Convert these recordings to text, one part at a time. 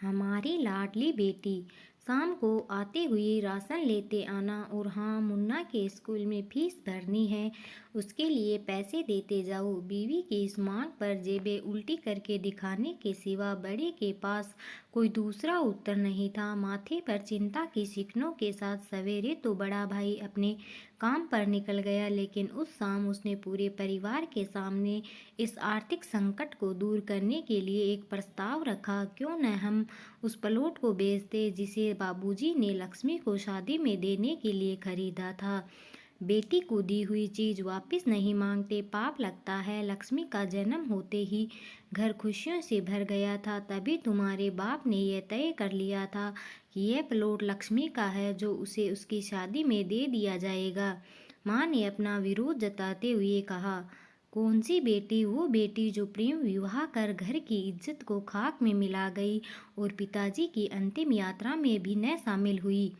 हमारी लाडली बेटी शाम को आते हुए राशन लेते आना और हाँ मुन्ना के स्कूल में फीस भरनी है, उसके लिए पैसे देते जाओ। बीवी की इस मांग पर जेबें उल्टी करके दिखाने के सिवा बड़े के पास कोई दूसरा उत्तर नहीं था। माथे पर चिंता की शिकनों के साथ सवेरे तो बड़ा भाई अपने काम पर निकल गया, लेकिन उस शाम उसने पूरे परिवार के सामने इस आर्थिक संकट को दूर करने के लिए एक प्रस्ताव रखा। क्यों न हम उस प्लॉट को बेच दे जिसे बाबूजी ने लक्ष्मी को शादी में देने के लिए खरीदा था। बेटी को दी हुई चीज वापस नहीं मांगते, पाप लगता है। लक्ष्मी का जन्म होते ही घर खुशियों से भर गया था, तभी तुम्हारे बाप ने यह तय कर लिया था कि यह प्लॉट लक्ष्मी का है, जो उसे उसकी शादी में दे दिया जाएगा। माँ ने अपना विरोध जताते हुए कहा, कौन सी बेटी? वो बेटी जो प्रेम विवाह कर घर की इज्जत को खाक में मिला गई और पिताजी की अंतिम यात्रा में भी न शामिल हुई।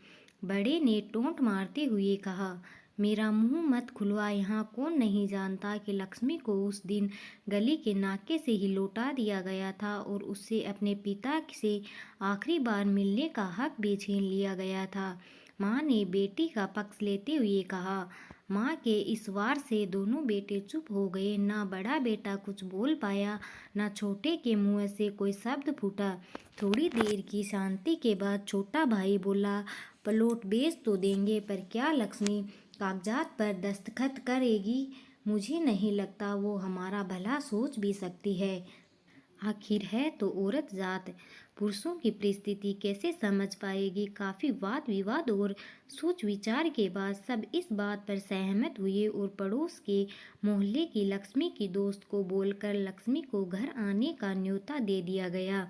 बड़े ने टोंट मारते हुए कहा, मेरा मुंह मत खुलवा। यहाँ कौन नहीं जानता कि लक्ष्मी को उस दिन गली के नाके से ही लौटा दिया गया था और उससे अपने पिता से आखिरी बार मिलने का हक भी छीन लिया गया था। माँ ने बेटी का पक्ष लेते हुए कहा। माँ के इस वार से दोनों बेटे चुप हो गए। ना बड़ा बेटा कुछ बोल पाया, ना छोटे के मुंह से कोई शब्द फूटा। थोड़ी देर की शांति के बाद छोटा भाई बोला, प्लॉट बेच तो देंगे, पर क्या लक्ष्मी कागजात पर दस्तखत करेगी? मुझे नहीं लगता वो हमारा भला सोच भी सकती है। आखिर है तो औरत जात, पुरुषों की परिस्थिति कैसे समझ पाएगी? काफी वाद विवाद और सोच विचार के बाद सब इस बात पर सहमत हुए और पड़ोस के मोहल्ले की लक्ष्मी की दोस्त को बोलकर लक्ष्मी को घर आने का न्योता दे दिया गया।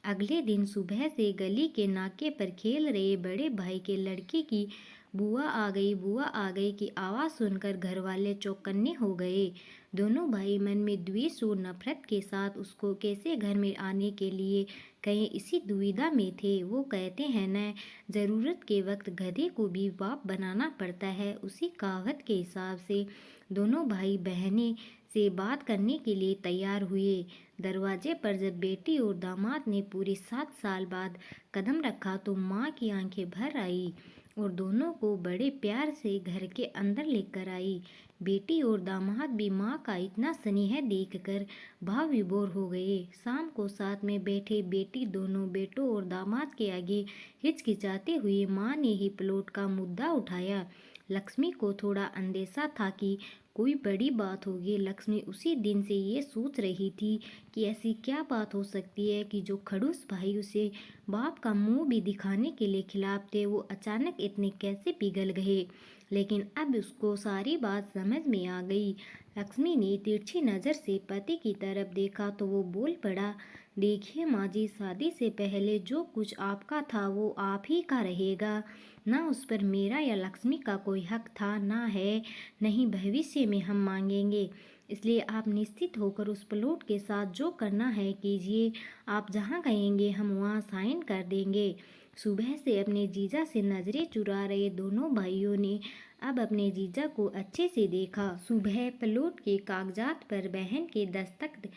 अगले दिन सुबह से गली के नाके पर खेल रहे बड़े भाई के लड़के की बुआ आ गई की आवाज़ सुनकर घर वाले चौकन्ने हो गए। दोनों भाई मन में द्वेष और नफरत के साथ उसको कैसे घर में आने के लिए कहीं इसी दुविधा में थे। वो कहते हैं न, ज़रूरत के वक्त गधे को भी बाप बनाना पड़ता है। उसी कहावत के हिसाब से दोनों भाई बहनें से बात करने के लिए तैयार हुए। दरवाजे पर जब बेटी और दामाद ने पूरे 7 साल बाद कदम रखा तो माँ की आंखें भर आई और दोनों को बड़े प्यार से घर के अंदर लेकर आई। बेटी और दामाद भी माँ का इतना स्नेह देखकर भाव विभोर हो गए। शाम को साथ में बैठे बेटी दोनों बेटों और दामाद के आगे हिचकिचाते हुए माँ ने ही प्लॉट का मुद्दा उठाया। लक्ष्मी को थोड़ा अंदेशा था कि कोई बड़ी बात होगी। लक्ष्मी उसी दिन से ये सोच रही थी कि ऐसी क्या बात हो सकती है कि जो खड़ूस भाई उसे बाप का मुंह भी दिखाने के लिए खिलाफ थे, वो अचानक इतने कैसे पिघल गए। लेकिन अब उसको सारी बात समझ में आ गई। लक्ष्मी ने तिरछी नज़र से पति की तरफ देखा तो वो बोल पड़ा, देखिए माँ जी, शादी से पहले जो कुछ आपका था वो आप ही का रहेगा। ना उस पर मेरा या लक्ष्मी का कोई हक था, ना है, नहीं भविष्य में हम मांगेंगे। इसलिए आप निश्चित होकर उस प्लॉट के साथ जो करना है कीजिए। आप जहाँ कहेंगे हम वहाँ साइन कर देंगे। सुबह से अपने जीजा से नजरें चुरा रहे दोनों भाइयों ने अब अपने जीजा को अच्छे से देखा। सुबह प्लॉट के कागजात पर बहन के दस्तखत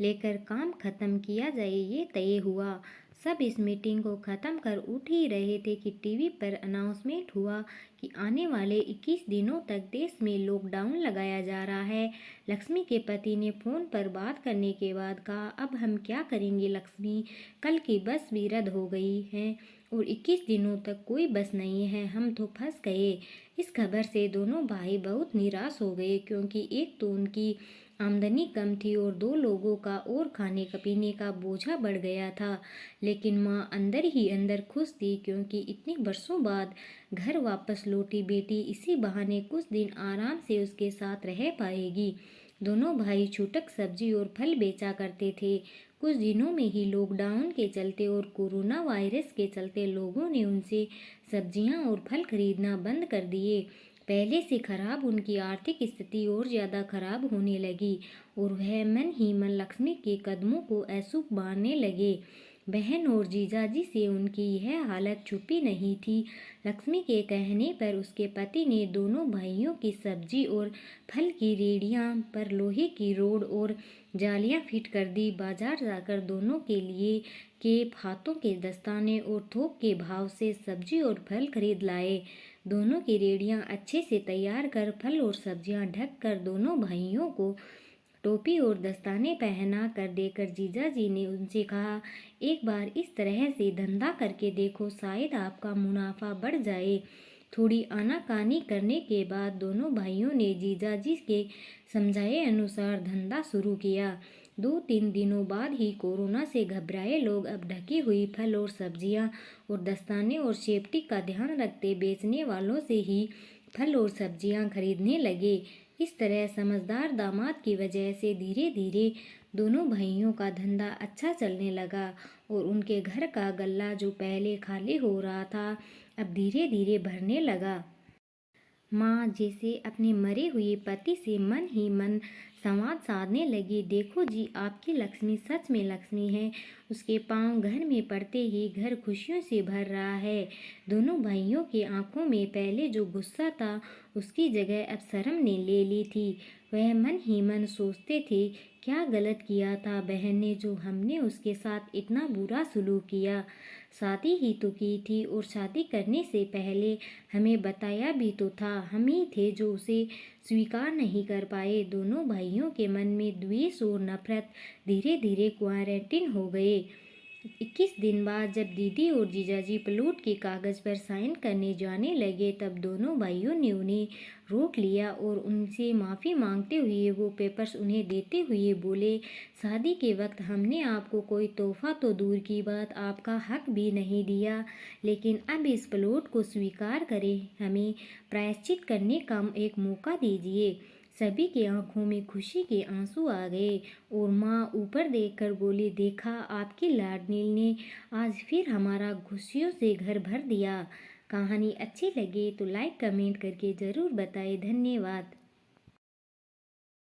लेकर काम खत्म किया जाए ये तय हुआ। सब इस मीटिंग को ख़त्म कर उठ ही रहे थे कि टीवी पर अनाउंसमेंट हुआ कि आने वाले 21 दिनों तक देश में लॉकडाउन लगाया जा रहा है। लक्ष्मी के पति ने फ़ोन पर बात करने के बाद कहा, अब हम क्या करेंगे लक्ष्मी, कल की बस भी रद्द हो गई है और 21 दिनों तक कोई बस नहीं है, हम तो फंस गए। इस खबर से दोनों भाई बहुत निराश हो गए, क्योंकि एक तो उनकी आमदनी कम थी और दो लोगों का और खाने का पीने का बोझा बढ़ गया था। लेकिन माँ अंदर ही अंदर खुश थी, क्योंकि इतने वर्षों बाद घर वापस लौटी बेटी इसी बहाने कुछ दिन आराम से उसके साथ रह पाएगी। दोनों भाई छूटक सब्जी और फल बेचा करते थे। कुछ दिनों में ही लॉकडाउन के चलते और कोरोना वायरस के चलते लोगों ने उनसे सब्जियां और फल खरीदना बंद कर दिए। पहले से खराब उनकी आर्थिक स्थिति और ज़्यादा खराब होने लगी और वह मन ही मन लक्ष्मी के कदमों को अशुभ मानने लगे। बहन और जीजाजी से उनकी यह हालत छुपी नहीं थी। लक्ष्मी के कहने पर उसके पति ने दोनों भाइयों की सब्जी और फल की रेहड़ियां पर लोहे की रोड और जालियां फिट कर दी। बाजार जाकर दोनों के लिए केप, हाथों के दस्ताने और थोक के भाव से सब्जी और फल खरीद लाए। दोनों की रेहड़ियां अच्छे से तैयार कर फल और सब्जियां ढक कर दोनों भाइयों को टोपी और दस्ताने पहना कर देकर जीजाजी ने उनसे कहा, एक बार इस तरह से धंधा करके देखो, शायद आपका मुनाफा बढ़ जाए। थोड़ी आनाकानी करने के बाद दोनों भाइयों ने जीजाजी के समझाए अनुसार धंधा शुरू किया। 2-3 दिनों बाद ही कोरोना से घबराए लोग अब ढकी हुई फल और सब्जियां और दस्ताने और सेफ्टी का ध्यान रखते बेचने वालों से ही फल और सब्जियां खरीदने लगे। इस तरह समझदार दामाद की वजह से धीरे धीरे दोनों भाइयों का धंधा अच्छा चलने लगा और उनके घर का गल्ला जो पहले खाली हो रहा था अब धीरे धीरे भरने लगा। माँ जैसे अपने मरे हुए पति से मन ही मन संवाद साधने लगी। देखो जी, आपकी लक्ष्मी सच में लक्ष्मी है। उसके पांव घर में पड़ते ही घर खुशियों से भर रहा है। दोनों भाइयों की आंखों में पहले जो गुस्सा था उसकी जगह अब शर्म ने ले ली थी। वह मन ही मन सोचते थे, क्या गलत किया था बहन ने जो हमने उसके साथ इतना बुरा सलूक किया। शादी ही तो की थी और शादी करने से पहले हमें बताया भी तो था। हम ही थे जो उसे स्वीकार नहीं कर पाए। दोनों भाइयों के मन में द्वेष और नफरत धीरे धीरे क्वारंटीन हो गए। 21 दिन बाद जब दीदी और जीजाजी प्लॉट के कागज पर साइन करने जाने लगे तब दोनों भाइयों ने उन्हें रोक लिया और उनसे माफ़ी मांगते हुए वो पेपर्स उन्हें देते हुए बोले, शादी के वक्त हमने आपको कोई तोहफा तो दूर की बात आपका हक भी नहीं दिया, लेकिन अब इस प्लॉट को स्वीकार करें, हमें प्रायश्चित करने का एक मौका दीजिए। सभी की आंखों में खुशी के आंसू आ गए और माँ ऊपर देखकर बोली, देखा आपकी लाडली ने आज फिर हमारा खुशियों से घर भर दिया। कहानी अच्छी लगे तो लाइक कमेंट करके ज़रूर बताएं। धन्यवाद।